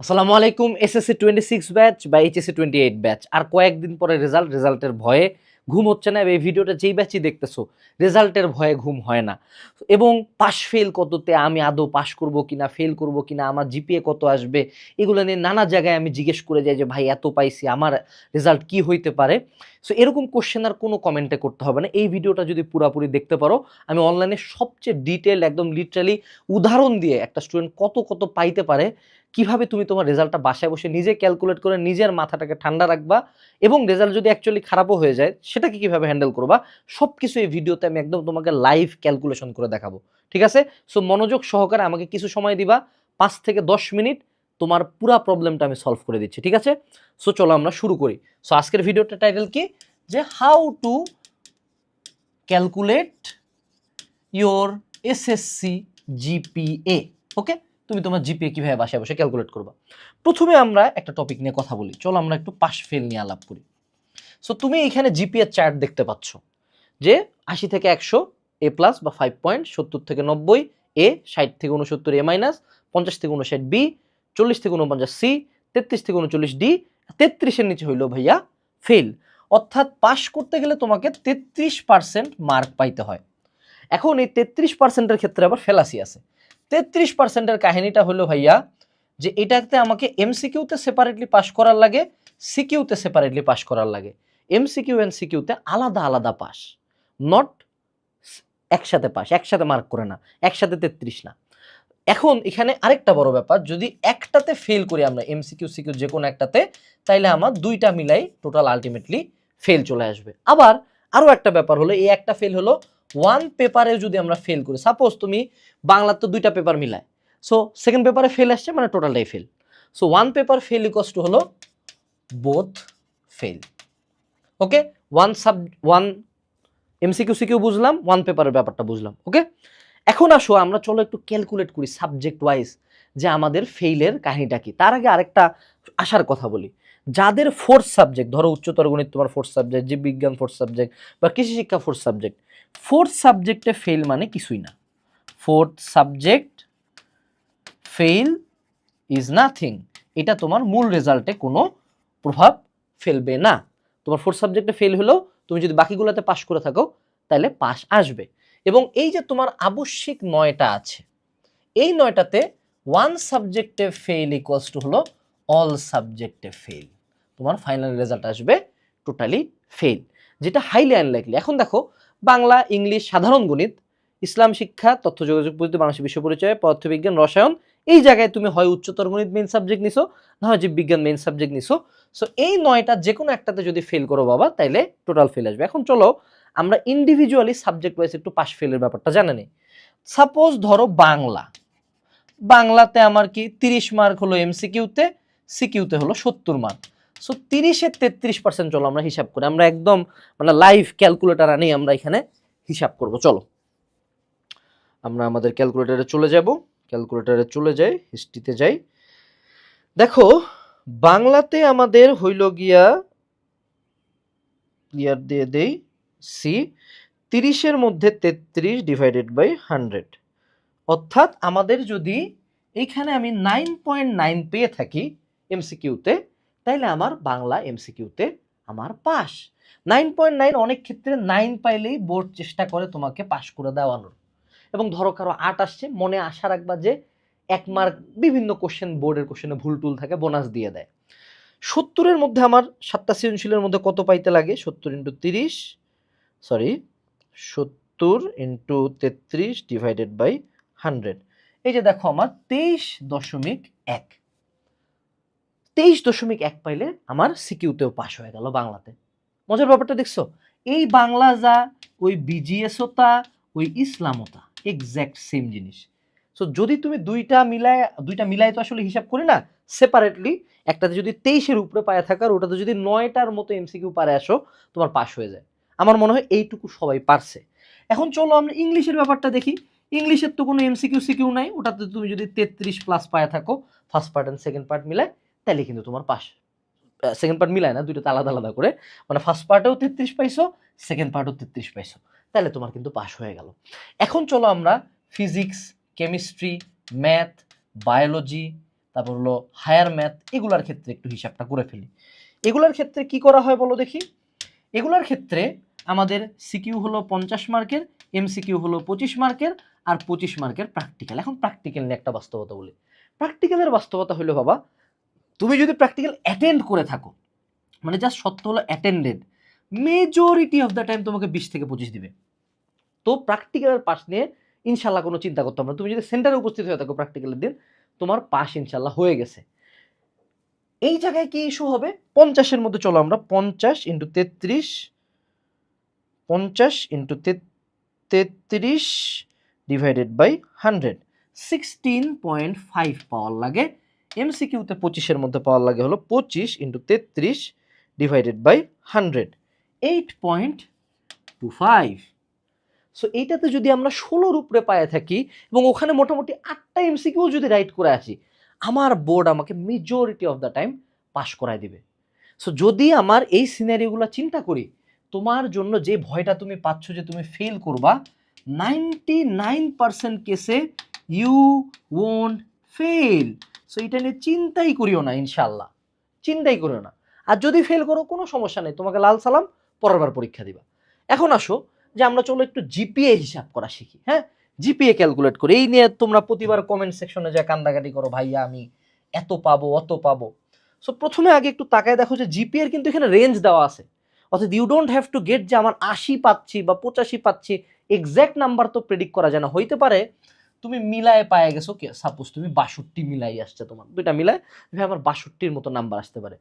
আসসালামু আলাইকুম। SSC 26 batch বা এইচএসসি 28 ব্যাচ আর কয়েকদিন পরে রেজাল্টের ভয়ে ঘুম হচ্ছে না। এই ভিডিওটা যেই ব্যাচই দেখতেছো রেজাল্টের ভয়ে ঘুম হয় না, এবং পাস ফেল কততে, আমি আদৌ পাস করব কিনা, ফেল করব কিনা, আমার জিপিএ কত আসবে, এগুলো নিয়ে নানা জায়গায় আমি জিজ্ঞেস করে যাই যে ভাই এত পাইছি, আমার রেজাল্ট কি হইতে পারে। সো এরকম কোশ্চেন আর কোনো কমেন্টে করতে হবে না। এই ভিডিওটা যদি পুরাপুরি দেখতে পারো, আমি অনলাইনে সবচেয়ে ডিটেল একদম লিটারালি উদাহরণ দিয়ে একটা স্টুডেন্ট কত কত পাইতে পারে, কিভাবে তুমি তোমার রেজাল্টটা বাসায় বসে নিজে ক্যালকুলেট করে নিজের মাথাটাকে ঠান্ডা রাখবা, এবং রেজাল্ট যদি অ্যাকচুয়ালি খারাপও হয়ে যায় সেটাকে কিভাবে হ্যান্ডেল করবা, সব কিছু এই ভিডিওতে আমি একদম তোমাকে লাইভ ক্যালকুলেশন করে দেখাবো। ঠিক আছে? সো মনোযোগ সহকারে আমাকে কিছু সময় দিবা, 5 থেকে 10 মিনিট, তোমার পুরা প্রবলেমটা আমি সলভ করে দিচ্ছি। ঠিক আছে? সো চলো আমরা শুরু করি। সো আজকের ভিডিওটা টাইটেল কি, যে how to calculate your SSC GPA. Okay, তুমি তোমার জিপিএ কিভাবে বাসায় বসে ক্যালকুলেট করবা। প্রথমে আমরা একটা টপিক নিয়ে কথা বলি, চলো আমরা একটু পাস ফেল নিয়ে আলাপ করি। সো তুমি এখানে জিপিএ চার্ট দেখতে পাচ্ছ যে 80 থেকে 100 এ প্লাস বা 5 পয়েন্ট, 70 থেকে 90 এ, 60 থেকে 69 এ মাইনাস, 50 থেকে 59 বি, 40 থেকে 49 সি, 33 থেকে 39 ডি, 33-এর নিচে হইলো ভাইয়া ফেল। অর্থাৎ পাস করতে গেলে তোমাকে 33% মার্ক পাইতে হয়। এখন এই 33%-এর ক্ষেত্রে আবার ফেলাসি আছে। 33%-এর কাহিনীটা হলো ভাইয়া যে এটাতে আমাকে এমসিকিউতে সেপারেটলি পাস করার লাগে, সিকিউতে সেপারেটলি পাস করার লাগে। এমসিকিউ এন্ড সিকিউতে আলাদা আলাদা পাস, নট একসাথে পাস, একসাথে মার্ক করে না, একসাথে 33 না। এখন এখানে আরেকটা বড় ব্যাপার, যদি একটাতে ফেল করি আমরা, এমসিকিউ সিকিউ যে কোনো একটাতে, তাইলে আমার দুইটা মিলাই টোটাল আলটিমেটলি ফেল চলে আসবে। আবার আরও একটা ব্যাপার হলো, এই একটা ফেল হলো ওয়ান পেপারে যদি আমরা ফেল করি, সাপোজ তুমি বাংলার তো দুইটা পেপার মিলায়, সো সেকেন্ড পেপারে ফেল আসছে মানে টোটালটাই fail. So one paper fail equals to হলো বোথ ফেল। ওকে, ওয়ান এমসিকিউ সিকিউ বুঝলাম, ওয়ান পেপারের ব্যাপারটা বুঝলাম। ওকে, এখন আসো আমরা চলো একটু ক্যালকুলেট করি সাবজেক্ট ওয়াইজ যে আমাদের ফেইলের কাহিনীটা কি। তার আগে আরেকটা আসার কথা বলি, যাদের ফোর্থ সাবজেক্ট, ধরো উচ্চতর গণিত তোমার ফোর্থ সাবজেক্ট, জীববিজ্ঞান ফোর্থ সাবজেক্ট, বা কৃষি শিক্ষা ফোর্থ সাবজেক্ট, ফোর্থ সাবজেক্টে ফেল মানে কিছুই না। Fourth subject fail is nothing, এটা তোমার মূল রেজাল্টে কোনো প্রভাব ফেলবে না। তোমার ফোর্থ সাবজেক্টে ফেল হলেও তুমি যদি বাকিগুলোতে পাস করে থাকো তাহলে পাস আসবে। এবং এই যে তোমার আবশ্যিক 9টা আছে, এই 9টাতে ওয়ান সাবজেক্টে ফেল ইকুয়ালস টু হলো অল সাবজেক্টে ফেল। তোমার ফাইনাল রেজাল্ট আসবে টোটালি ফেল, যেটা হাইলি আনলাইকলি। এখন দেখো, বাংলা, ইংলিশ, সাধারণ গণিত, ইসলাম শিক্ষা, তথ্য যোগাযোগ পদ্ধতি, বাংলাদেশের বিশ্ব পরিচয়, পদার্থবিজ্ঞান, রসায়ন, এই জায়গায় তুমি হয় উচ্চতর গণিত মেইন সাবজেক্ট নিছো, না হয় জীববিজ্ঞান মেইন সাবজেক্ট নিছো। সো এই 9টা যে কোনো একটাতে যদি ফেল করো বাবা, তাইলে টোটাল ফেল আসবে। এখন চলো আমরা ইন্ডিভিজুয়ালি সাবজেক্ট ওয়াইজ একটু পাস ফেলের ব্যাপারটা জানা নেই। সাপোজ ধরো বাংলাতে আমার কি 30 মার্ক হলো এমসিকিউতে, সিকিউতে হলো 70 মার্ক। সো 30-এর 33%, চলো আমরা হিসাব করি, আমরা একদম মানে লাইভ ক্যালকুলেটর আনি আমরা এখানে হিসাব করব। চলো আমরা আমাদের ক্যালকুলেটরে চলে যাব, ক্যালকুলেটরে চলে যাই, হিস্ট্রিতে যাই। দেখো বাংলাতে আমাদের হইল গিয়া, ক্লিয়ার দিয়ে দেই, সি, 30-এর মধ্যে 33 ডিভাইডেড বাই 100, অর্থাৎ আমাদের যদি এইখানে আমি 9.9 পেয়ে থাকি এমসিকিউতে, তাইলে আমার বাংলা এমসিকিউতে আমার পাস। 9.9, অনেক ক্ষেত্রে 9 পাইলেই বোর্ড চেষ্টা করে তোমাকে পাস করে দেওয়ানোর। এবং ধরো কারো 8 আসছে, মনে আশা রাখবা যে 1 মার্ক বিভিন্ন কোশ্চেন, বোর্ডের কোশ্চেনে ভুল টুল থাকে, বোনাস দিয়ে দেয়। 70-এর মধ্যে আমার 7টা সৃজনশীলের মধ্যে কত পাইতে লাগে, 70 into 30, sorry 70 into 33 divided by 100। এই যে দেখো আমার 23.1, 23.1 পাইলে আমার সিকিউতেও পাস হয়ে গেল বাংলাতে। মজার ব্যাপারটা দেখছো, এই বাংলা যা, ওই বিজিএসও তা, ওই ইসলামও তা, এক্স্যাক্ট সেম জিনিস। সো যদি তুমি দুইটা মিলাই তো আসলে হিসাব করি না, সেপারেটলি একটাতে যদি 23-এর উপরে পায়ে থাকার, ওটাতে যদি 9টার মতো এমসিকিউ পারে আসো, তোমার পাস হয়ে যায়। আমার মনে হয় এইটুকু সবাই পারছে। এখন চলো আমরা ইংলিশের ব্যাপারটা দেখি। ইংলিশের তো কোনো এমসিকিউ সিকিউ নাই, ওটাতে তুমি যদি 33+ পায়ে থাকো, first part and second part মিলায়, তাহলে কিন্তু তোমার পাস। সেকেন্ড পার্ট মিলায় না, দুইটাতে আলাদা আলাদা করে, মানে ফার্স্ট পার্টেও 33 পাইছো, সেকেন্ড পার্টেও 33 পাইছো, তাহলে তোমার কিন্তু পাস হয়ে গেল। এখন চলো আমরা ফিজিক্স, কেমিস্ট্রি, ম্যাথ, বায়োলজি, তারপর হলো হায়ার ম্যাথ, এগুলার ক্ষেত্রে একটু হিসাবটা করে ফেলি। এগুলার ক্ষেত্রে কি করা হয় বলো দেখি। এগুলার ক্ষেত্রে আমাদের সিকিউ হলো 50 মার্কের, এমসিকিউ হলো 25 মার্কের, আর 25 মার্কের প্র্যাকটিক্যাল। এখন প্র্যাকটিক্যাল নিয়ে একটা বাস্তবতা বলি। প্র্যাকটিক্যালের বাস্তবতা হলো বাবা, তুমি যদি প্র্যাকটিক্যাল অ্যাটেন্ড করে থাকো, মানে জাস্ট সত্য হলো attended, majority of the time তোমাকে 20 থেকে 25 দিবে। তো প্র্যাকটিক্যালের পাস নিয়ে ইনশাল্লাহ কোনো চিন্তা করতে হবে না। তুমি যদি সেন্টারে উপস্থিত হয়ে থাকো প্র্যাকটিক্যালের দিন, তোমার পাস ইনশাল্লাহ হয়ে গেছে। এই জায়গায় কি ইস্যু হবে, 50-এর মধ্যে চলো আমরা 50 ইন্টু 33, 50 ইন্টু 33 ডিভাইডেড বাই 100, 16.5 পাওয়ার লাগে। এমসিকিউতে 25-এর মধ্যে পাওয়ার লাগে হলো 25 ইন্টু 33 ডিভাইডেড বাই 100, 8.25। সো এইটাতে যদি আমরা 16 উপরে পায়ে থাকি এবং ওখানে মোটামুটি 8টা এমসিকিউ যদি রাইট করে আসি, আমার বোর্ড আমাকে majority of the time pass করায় দিবে। সো যদি আমার এই সিনারিওগুলো চিন্তা করি, তোমার জন্য যে ভয়টা তুমি পাচ্ছ যে তুমি ফেল করবা, 99% কেসে ইউ ওন্ট ফেল। সো এটা নিয়ে চিন্তাই করিও না, ইনশাল্লাহ চিন্তাই করিও না। আর যদি ফেল করো কোনো সমস্যা নেই, তোমাকে লাল সালাম, পরের বার পরীক্ষা দিবা। এখন আসো যে আমরা চলো একটু জিপিএ হিসাব করা শিখি। হ্যাঁ, জিপিএ ক্যালকুলেট করি। এই নিয়ে তোমরা প্রতিবার কমেন্ট সেকশনে যা কান্দাকাটি করো, ভাইয়া আমি এত পাবো অত পাবো। সো প্রথমে আগে একটু তাকায় দেখো যে জিপিএ এর কিন্তু এখানে রেঞ্জ দেওয়া আছে, অর্থাৎ you don't have to get যে আমার 80 পাচ্ছি বা 85 পাচ্ছি, এক্স্যাক্ট নাম্বার তো প্রেডিক্ট করা যায় না। হইতে পারে তুমি মিলায় পায়ে গেছো, সাপোজ তুমি 62 মিলাই আসছে, তোমার দুইটা মিলায় আমার 62-র মতো নাম্বার আসতে পারে।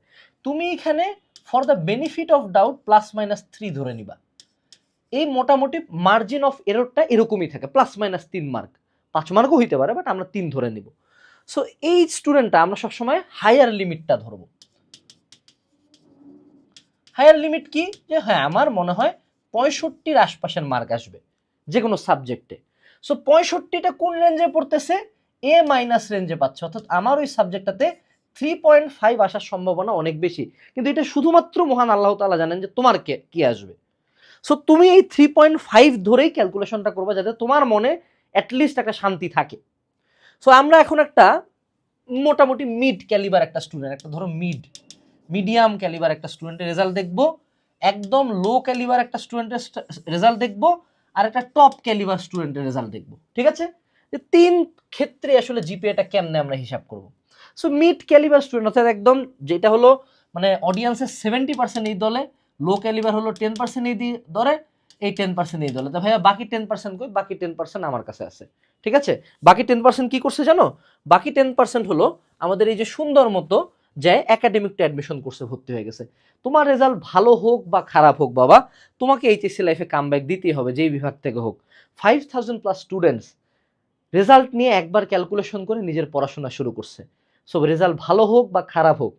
তুমি এখানে for the benefit of doubt +-3 ধরে নিবা। এই মোটামুটি মার্জিন অফ এররটা এরকমই থাকে, +-3 মার্ক, 5 মার্কও হইতে পারে, বাট আমরা 3 ধরে নিব। সো এই স্টুডেন্টটা আমরা সবসময় হায়ার লিমিটটা ধরবো। হায়ার লিমিট কি, যে হ্যাঁ আমার মনে হয় 65-র আশপাশের মার্ক আসবে যে কোনো সাবজেক্টে। সো 65টা কোন রেঞ্জে পড়তেছে, এ মাইনাস রেঞ্জে পাচ্ছে, অর্থাৎ আমার ওই সাবজেক্টটাতে 3.5 আসার সম্ভাবনা অনেক বেশি। কিন্তু এটা শুধুমাত্র মহান আল্লাহ তাআলা জানেন যে তোমার কি আসবে। সো তুমি এই 3.5 ধরেই ক্যালকুলেশনটা করবা, যাতে তোমার মনে অ্যাটলিস্ট একটা শান্তি থাকে। সো আমরা এখন একটা মোটামুটি মিড ক্যালিবার একটা স্টুডেন্ট, একটা ধরো মিডিয়াম ক্যালিবার একটা স্টুডেন্টের রেজাল্ট দেখবো, একদম লো ক্যালিবার একটা স্টুডেন্টের রেজাল্ট দেখবো, আর একটা টপ ক্যালিবার স্টুডেন্টের রেজাল্ট দেখবো। ঠিক আছে, যে 3 ক্ষেত্রে আসলে জিপিএটা কেমনে আমরা হিসাব করব। সো মিড ক্যালিবার স্টুডেন্ট অর্থাৎ একদম যেটা হলো মানে অডিয়েন্সের 70% এই দলে, লো ক্যালিবার হলো 10% এই ধরে, এই 10% এই দলে। তো ভাইয়া বাকি 10% কই, বাকি 10% আমার কাছে আছে। ঠিক আছে, বাকি 10% কি করছে জানো, বাকি 10% হলো আমাদের এই যে সুন্দর মতো যে একাডেমিকটা অ্যাডমিশন কোর্সে ভর্তি হয়ে গেছে। তোমার রেজাল্ট ভালো হোক বা খারাপ হোক বাবা, তোমাকে এইচএসসি লাইফে কামব্যাক দিতেই হবে, যেই বিভাগ থেকে হোক। 5000+ স্টুডেন্টস রেজাল্ট নিয়ে একবার ক্যালকুলেশন করে নিজের পড়াশোনা শুরু করছে। সো রেজাল্ট ভালো হোক বা খারাপ হোক,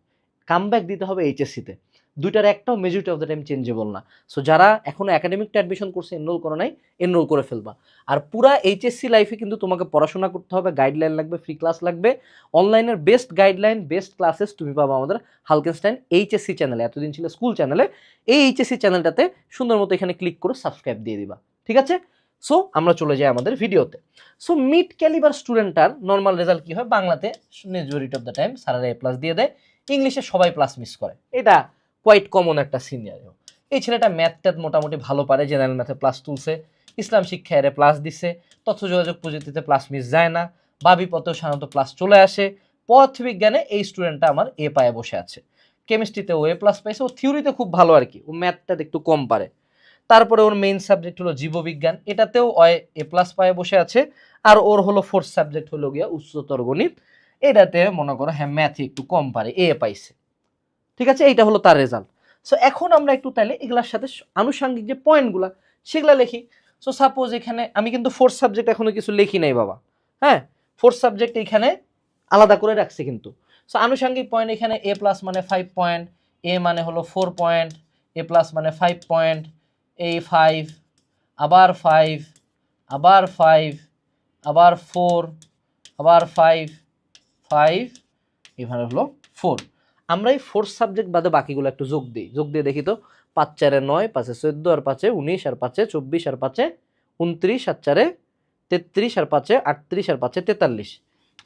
কামব্যাক দিতে হবে এইচএসসিতে। দুইটার একটাও majority of the time changeable না। সো যারা এখনো একাডেমিকটা অ্যাডমিশন করছে, এনরোল করে নাই, এনরোল করে ফেলবা। আর পুরা এইচএসসি লাইফে কিন্তু তোমাকে পড়াশোনা করতে হবে, গাইডলাইন লাগবে, ফ্রি ক্লাস লাগবে, অনলাইনের বেস্ট গাইডলাইন, বেস্ট ক্লাসেস তুমি পাবা আমাদের হালকেনস্টাইন এইচএসসি চ্যানেলে। এতদিন ছিল স্কুল চ্যানেলে, এই এইচএসসি চ্যানেলটাতে সুন্দর মতো এখানে ক্লিক করে সাবস্ক্রাইব দিয়ে দিবা। ঠিক আছে, সো আমরা চলে যাই আমাদের ভিডিওতে। সো মিড ক্যালিবার স্টুডেন্টটার নর্মাল রেজাল্ট কি হয়, বাংলাতে মেজরিটি অফ দ্য টাইম স্যারেরা A+ দিয়ে দেয়, ইংলিশে সবাই প্লাস মিস করে, এটা কোয়াইট কমন একটা সিনিয়র। এই ছেলেটা ম্যাথ মোটামুটি ভালো পারে, জেনারেল ম্যাথে প্লাস তুলছে, ইসলাম শিক্ষা এর প্লাস দিচ্ছে, তথ্য যোগাযোগ প্রযুক্তিতে প্লাস মিস যায় না, বাবি পথেও সাধারণত প্লাস চলে আসে, পদার্থবিজ্ঞানে এই স্টুডেন্টটা আমার এ পায়ে বসে আছে, কেমিস্ট্রিতে ও A+ পাইছে, ও থিওরিতে খুব ভালো আর কি, ও ম্যাথটা একটু কম পারে। তারপরে ওর মেইন সাবজেক্ট হলো জীববিজ্ঞান, এটাতেও A+ পায়ে বসে আছে। আর ওর হলো ফোর্থ সাবজেক্ট হলো গিয়া উচ্চতর গণিত, এটাতে মনে করো হ্যাঁ ম্যাথে একটু কম পারে, এ পাইছে। ঠিক আছে, এইটা হলো তার রেজাল্ট। সো এখন আমরা একটু তাহলে এগুলার সাথে আনুষঙ্গিক যে পয়েন্টগুলা সেগুলা লিখি। সো সাপোজ এখানে আমি কিন্তু ফোর্থ সাবজেক্ট এখনো কিছু লিখি নাই বাবা, হ্যাঁ ফোর্থ সাবজেক্ট এখানে আলাদা করে রাখছি কিন্তু। সো আনুষঙ্গিক পয়েন্ট এখানে A+ মানে 5 পয়েন্ট, এ মানে হলো 4 পয়েন্ট, A+ মানে 5 পয়েন্ট, এই 5, আবার 5, আবার 5, আবার 4, আবার 5, 5, এখানে হলো 4। আমরা এই ফোর্থ সাবজেক্ট বাদে বাকিগুলো একটু যোগ দিয়ে দেখি তো। 5 4 9, 5 14, আর 5 19, আর 5 24, আর 5 29, আর 4 33, আর 5 38, আর 5 43,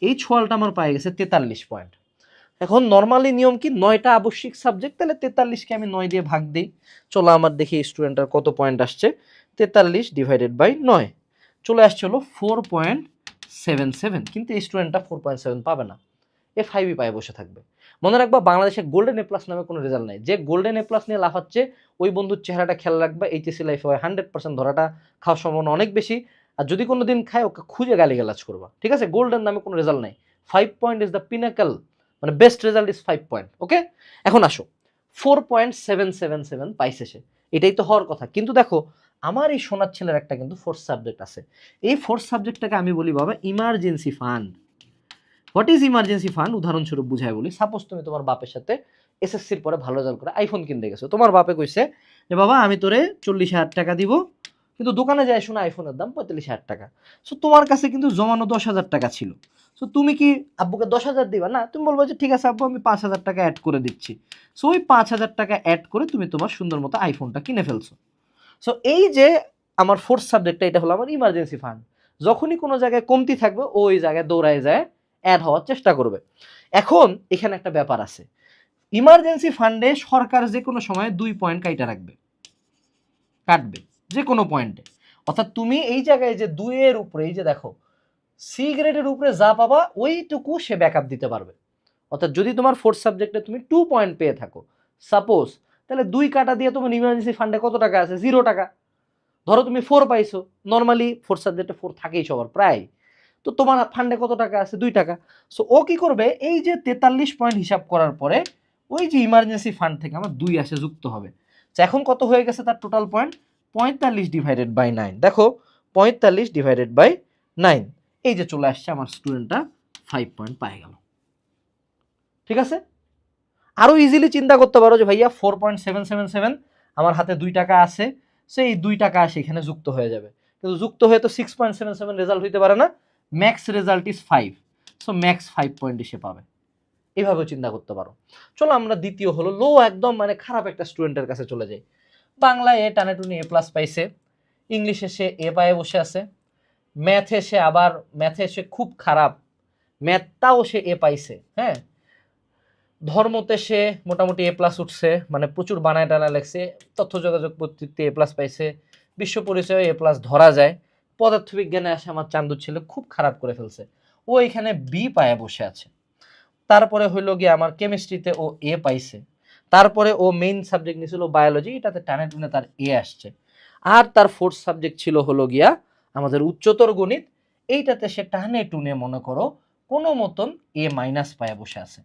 এই ছোয়ালটা আমার পায়ে গেছে 43 পয়েন্ট। এখন নর্মালি নিয়ম কি 9টা আবশ্যিক সাবজেক্ট, তাহলে 43কে আমি 9 দিয়ে ভাগ দিই। চলো আমার দেখি স্টুডেন্টের কত পয়েন্ট আসছে। 43 ডিভাইডেড বাই 9 চলে আসছে হলো 4.77, কিন্তু এই স্টুডেন্টটা 4.7 পাবে না, এ 5ই পায়ে বসে থাকবে। মনে রাখবা বাংলাদেশে গোল্ডেন এ প্লাস নামে কোনো রেজাল্ট নাই। যে গোল্ডেন এ প্লাস নিয়ে লাফাচ্ছে ওই বন্ধুর চেহারাটা খেয়াল রাখবা, এইচএসসি লাইফে হয় 100% ধরাটা খাওয়ার সম্ভাবনা অনেক বেশি। আর যদি কোনো দিন খায় ওকে খুঁজে গালিগালাজ করবা, ঠিক আছে? গোল্ডেন নামে কোনো রেজাল্ট নাই। 5 পয়েন্ট ইজ দ্য পিনাকল, মানে বেস্ট রেজাল্ট ইজ 5 পয়েন্ট। ওকে, এখন আসো 4.777 পাইছে সে, এটাই তো হওয়ার কথা। কিন্তু দেখো আমার এই সোনার ছেলের একটা কিন্তু ফোর্থ সাবজেক্ট আছে। এই ফোর্থ সাবজেক্টটাকে আমি বলি বাবা emergency fund. What is emergency fund? উদাহরণস্বরূপ বুঝাই বলি। সাপোজ তুমি তোমার বাপের সাথে এসএসসির পরে ভালো রেজাল্ট করে আইফোন কিনতে গেছো। তোমার বাপে কইছে যে বাবা আমি তোরে 40,000 টাকা দিব, কিন্তু দোকানে যাই শোনা আইফোনের দাম 45,000 টাকা। সো তোমার কাছে কিন্তু জমানো 10,000 টাকা ছিল। সো তুমি কি আব্বুকে 10,000 দিবা? না, তুমি বলবো যে ঠিক আছে আব্বু আমি 5,000 টাকা অ্যাড করে দিচ্ছি। সো ওই 5,000 টাকা অ্যাড করে তুমি তোমার সুন্দর মতো আইফোনটা কিনে ফেলছো। সো এই যে আমার ফোর্থ সাবজেক্টটা, এটা হলো আমার ইমার্জেন্সি ফান্ড। যখনই কোনো জায়গায় কমতি থাকবে ওই জায়গায় দৌড়ায় যায় অ্যাড হওয়ার চেষ্টা করবে। এখন এখানে একটা ব্যাপার আছে, ইমার্জেন্সি ফান্ডে সরকার যে কোনো সময় 2 পয়েন্ট কাইটা রাখবে, কাটবে যে কোনো পয়েন্টে। অর্থাৎ তুমি এই জায়গায় যে 2 এর উপরে, এই যে দেখো সি গ্রেডের উপরে যা পাবা ওইটুকু সে ব্যাকআপ দিতে পারবে। অর্থাৎ যদি তোমার ফোর্থ সাবজেক্টে তুমি 2 পয়েন্ট পেয়ে থাকো সাপোজ, তাহলে 2 কাটা দিয়ে তোমার ইমার্জেন্সি ফান্ডে কত টাকা আছে? 0 টাকা। ধরো তুমি 4 পাইছো, নর্মালি ফোর্থ সাবজেক্টে 4 থাকেই সবার প্রায়, তো তোমার ফান্ডে কত টাকা আছে? 2 টাকা। সো ও কি করবে, এই যে 43 পয়েন্ট হিসাব করার পরে ওই যে ইমার্জেন্সি ফান্ড থেকে আমার 2 আসে যুক্ত হবে। তো এখন কত হয়ে গেছে তার টোটাল পয়েন্ট? 45 divided by 9। দেখো 45 ডিভাইডেড বাই 9, এই যে চলে আসছে আমার স্টুডেন্টটা 5 পয়েন্ট পেয়ে গেল। ঠিক আছে? আরো ইজিলি চিন্তা করতে পারো যে ভাইয়া 4.777 আমার হাতে 2 টাকা আছে, সেই 2 টাকা সেখানে যুক্ত হয়ে যাবে। কিন্তু যুক্ত হয়ে তো 6.77 রেজাল্ট হইতে পারে না, max result is 5। So max 5 point সে পাবে। এইভাবেও চিন্তা করতে পারো। চলো আমরা দ্বিতীয় হলো লো, একদম মানে খারাপ একটা স্টুডেন্টের কাছে চলে যাই। বাংলায় এ টানাটুনি এ প্লাস পাইছে, ইংলিশে সে এ পায়ে বসে আছে, ম্যাথে সে খুব খারাপ, ম্যাথটাও সে এ পাইছে। হ্যাঁ, ধর্মতে সে মোটামুটি এ প্লাস উঠছে, মানে প্রচুর বানায় টানা লেখছে, তথ্য যোগাযোগ পদ্ধতিতে এ প্লাস পাইছে, বিশ্ব পরিচয়ে এ প্লাস ধরা যায়। পদার্থবিজ্ঞানে আসে আমার চান্দুর ছেলে খুব খারাপ করে ফেলছে, ও এখানে বি পায়ে বসে আছে। তারপরে হইল গিয়ে আমার কেমিস্ট্রিতে ও এ পাইছে, তারপরে ও মেইন সাবজেক্ট নিয়েছিল বায়োলজি, এটাতে টানে টুনে তার এ আসছে। আর তার ফোর্থ সাবজেক্ট ছিল হলো গিয়া আমাদের উচ্চতর গণিত, এইটাতে সে টানে টুনে মনে করো কোনো মতন এ মাইনাস পায়ে বসে আছে।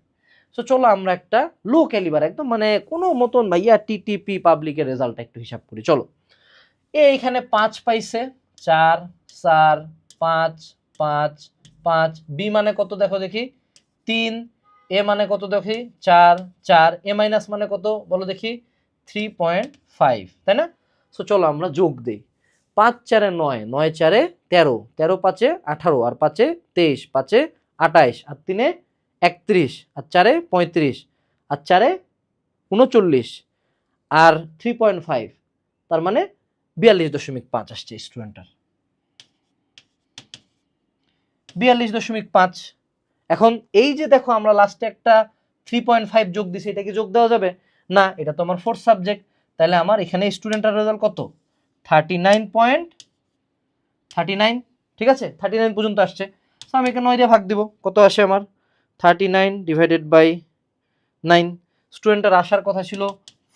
সো চলো আমরা একটা লো ক্যালিবার একদম মানে কোনো মতন ভাইয়া টিটিপি পাবলিকের রেজাল্টটা একটু হিসাব করি। চলো, এইখানে 5 পাইছে, 4 4 5 5 5, বি মানে কত দেখো দেখি 3, এ মানে কত দেখি 4 4, এ মাইনাস মানে কত বলো দেখি 3.5, তাই না? সো চলো আমরা যোগ দিই। 5 4 9, 9 4 13, 13 5 18, আর 5 23, 5 28, আর 3 31, আর 4 35, আর 4 39, আর 3.5, তার মানে 42.5 আসছে স্টুডেন্টের, 42.5। এখন এই যে দেখো আমরা লাস্টে একটা 3.5 যোগ দিছি, এটা কি যোগ দেওয়া যাবে? না, এটা তো আমার ফোর্থ সাবজেক্ট। তাহলে আমার এখানে স্টুডেন্টের রেজাল্ট কত? 39.39, ঠিক আছে? 39 পর্যন্ত আসছে। সো আমি এখানে 9 দিয়ে ভাগ দিব, কত আসে আমার? 39 ডিভাইডেড বাই 9। স্টুডেন্টের আসার কথা ছিল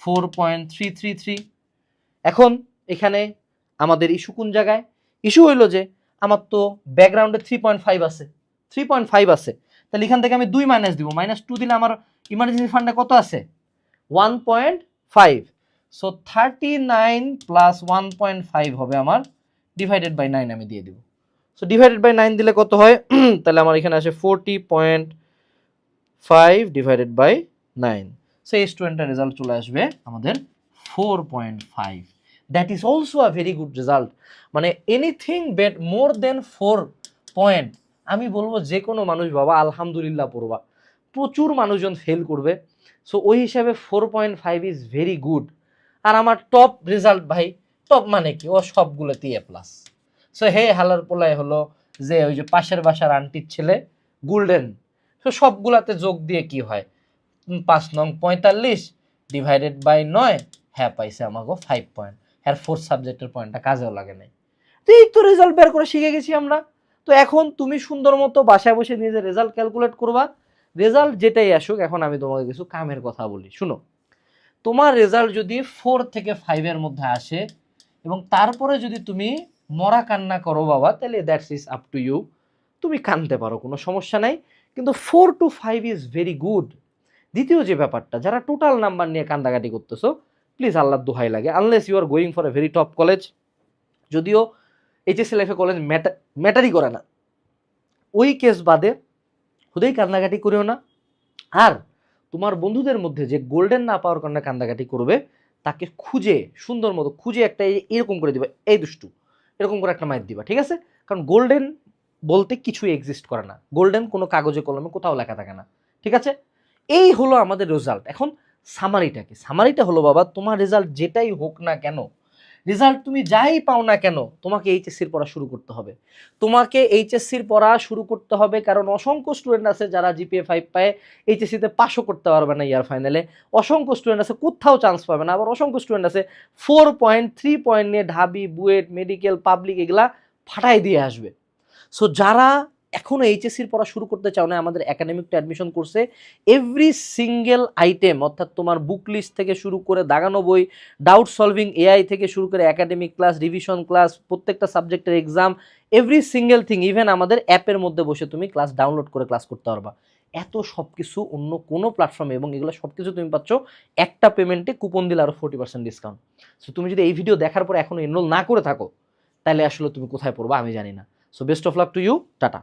4.333। এখন এখানে আমাদের ইস্যু কোন জায়গায়? ইস্যু হইল যে আমার তো ব্যাকগ্রাউন্ডে 3.5 আছে, 3.5 আছে, তাহলে এখান থেকে আমি 2 মাইনাস দিব, -2 দিলে আমার ইমার্জেন্সি ফান্ডে কত আছে? 1.5। সো 39 প্লাস 1.5 হবে আমার ডিভাইডেড বাই 9, আমি দিয়ে দিব। সো ডিভাইডেড বাই 9 দিলে কত হয়? তাহলে আমার এখানে আসে 40.5 ডিভাইডেড বাই 9। সো এই স্টুডেন্টের রেজাল্ট চলে আসবে আমাদের 4.5। That is also a very good result. মানে এনিথিং বেট মোর দেন 4 পয়েন্ট, আমি বলবো যে কোনো মানুষ বাবা আলহামদুলিল্লাহ পড়বা। প্রচুর মানুষজন ফেল করবে, সো ওই হিসাবে 4.5 ইজ ভেরি গুড। আর আমার টপ রেজাল্ট ভাই, টপ মানে কি, ও সবগুলোতে এ প্লাস। সো হে হালার পোলায় হলো যে ওই যে পাশের বাসার আন্টির ছেলে, গোল্ডেন। তো সবগুলাতে যোগ দিয়ে কি হয়, 5 নং 45 ডিভাইডেড বাই 9, হ্যাঁ পাইছে আমাকে 5 পয়েন্ট। হ্যাঁ 4 সাবজেক্টের পয়েন্টটা কাজেও লাগে নাই। তো এই তো রেজাল্ট বের করে শিখে গেছি আমরা। তো এখন তুমি সুন্দর মতো বাসায় বসে নিজের রেজাল্ট ক্যালকুলেট করবা। রেজাল্ট যেটাই আসুক, এখন আমি তোমাকে কিছু কামের কথা বলি, শুনো। তোমার রেজাল্ট যদি 4 থেকে 5 এর মধ্যে আসে এবং তারপরে যদি তুমি মরা কান্না করো বাবা, তাহলে that's is up to you, তুমি কানতে পারো, কোনো সমস্যা নাই। কিন্তু 4 to 5 ইজ ভেরি গুড। দ্বিতীয় যে ব্যাপারটা, যারা টোটাল নাম্বার নিয়ে কান্দাকাটি করতেছো, প্লিজ আল্লাহর দোহাই লাগে, unless you are going for a very top college, যদিও এইচএসসি লাইফে কলেজ ম্যাটারই করে না, ওই কেস বাদে খুদেই কান্দাকাটি করেও না। আর তোমার বন্ধুদের মধ্যে যে গোল্ডেন না পাওয়ার কারণে কান্দাকাটি করবে, তাকে খুঁজে সুন্দর মতো খুঁজে একটা এরকম করে দিবা, এই দুষ্টু, এরকম করে একটা মাইর দিবা, ঠিক আছে? কারণ গোল্ডেন বলতে কিছুই এক্সিস্ট করে না, গোল্ডেন কোনো কাগজে কলমে কোথাও লেখা থাকে না, ঠিক আছে? এই হলো আমাদের রেজাল্ট। এখন সামারিটা কি? সামারিটা হলো বাবা, তোমার রেজাল্ট যেটাই হোক না কেন, রেজাল্ট তুমি যাই পাও না কেন, তোমাকে এইচএসসির পড়া শুরু করতে হবে। তোমাকে এইচএসসির পড়া শুরু করতে হবে, কারণ অসংখ্য স্টুডেন্ট আছে যারা জিপিএ 5 পায়, এইচএসসিতে পাসও করতে পারবে না ইয়ার ফাইনালে। অসংখ্য স্টুডেন্ট আছে কোথাও চান্স পাবে না, আবার অসংখ্য স্টুডেন্ট আছে 4 পয়েন্ট 3 পয়েন্ট নিয়ে ঢাবি, বুয়েট, মেডিকেল, পাবলিক এগুলা ফাটাই দিয়ে আসবে। সো যারা এখনো এইচএসসির পড়া শুরু করতে চাও না, আমাদের একাডেমিকটা অ্যাডমিশন করছে, এভরি সিঙ্গেল আইটেম, অর্থাৎ তোমার বুক লিস্ট থেকে শুরু করে দাগানো বই, ডাউট সলভিং এআই থেকে শুরু করে একাডেমিক ক্লাস, রিভিশন ক্লাস, প্রত্যেকটা সাবজেক্টের exam, every single thing, even আমাদের অ্যাপের মধ্যে বসে তুমি ক্লাস ডাউনলোড করে ক্লাস করতে পারবা। এত সব কিছু অন্য কোনো প্ল্যাটফর্মে, এবং এগুলো সব কিছু তুমি পাচ্ছ একটা পেমেন্টে, কুপন দিলে আরও 40% ডিসকাউন্ট। সো তুমি যদি এই ভিডিও দেখার পর এখনো এনরোল না করে থাকো, তাহলে আসলে তুমি কোথায় পড়বা আমি জানি না। So best of luck to you, tata.